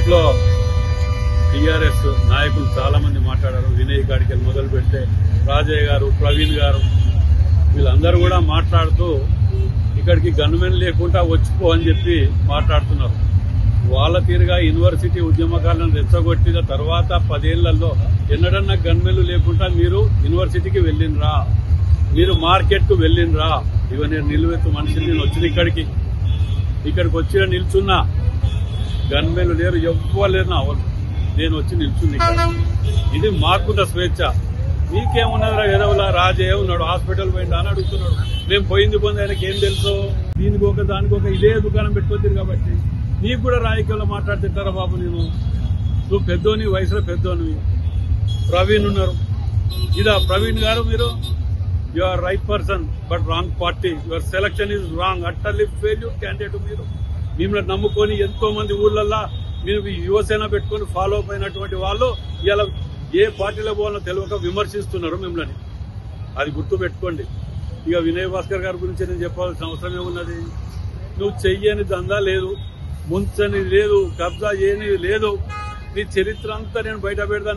దీంట్లో టీఆర్ఎస్ నాయకులు చాలా మంది మాట్లాడారు. వినయ్ గాడికి మొదలు పెడితే రాజయ్య గారు, ప్రవీణ్ గారు, వీళ్ళందరూ కూడా మాట్లాడుతూ ఇక్కడికి గన్మెన్ లేకుండా వచ్చిపో అని చెప్పి మాట్లాడుతున్నారు. వాళ్ళ తీరుగా యూనివర్సిటీ ఉద్యమకాలను రెచ్చగొట్టిన తర్వాత 10 ఏళ్లలో ఎన్నడన్నా గన్మెన్లు లేకుండా మీరు యూనివర్సిటీకి వెళ్ళినరా, మీరు మార్కెట్ కు వెళ్ళినరా? ఇవ నేను నిలువెత్తు మనిషిని, నేను వచ్చిన ఇక్కడికి వచ్చిన నిల్చున్నా, గన్మెన్లు లేరు, ఎవ్వలేరు నా వాళ్ళు, నేను వచ్చి నిల్చున్నా ఇక్కడ. ఇది మాకున్న స్వేచ్ఛ. మీకేమున్నదిరా ఎదవలా? రాజయ్య ఉన్నాడు, హాస్పిటల్ పోయిందా అని అడుగుతున్నాడు. మేము పోయింది ఆయనకి ఏం తెలుసు? దీనికి ఒక దానికి ఒక ఇదే దుకాణం పెట్టుకోతుంది కాబట్టి నీకు కూడా రాజకీయంలో మాట్లాడుతుంటారా బాబు? నువ్వు పెద్దోని, వయసులో పెద్దోని. ప్రవీణ్ ఉన్నారు, ఇదా ప్రవీణ్ గారు, మీరు you are right person but wrong party, your selection is wrong, utterly failure candidate. మీరు మిమ్మల్ని నమ్ముకొని ఎంతో మంది ఊళ్ళల్లో మీరు యువసేన పెట్టుకుని ఫాలో అప్ అయినటువంటి వాళ్ళు ఇలా ఏ పార్టీలో పోవాలో తెలియక విమర్శిస్తున్నారు మిమ్మల్ని. అది గుర్తు పెట్టుకోండి. ఇక వినయ్ భాస్కర్ గారి గురించి నేను చెప్పాల్సిన అవసరం ఏమున్నది? నువ్వు చెయ్యని దందా లేదు, ముంచని లేదు, కబ్జా చేయని లేదు, నీ చరిత్ర అంతా నేను బయట పెడతాను.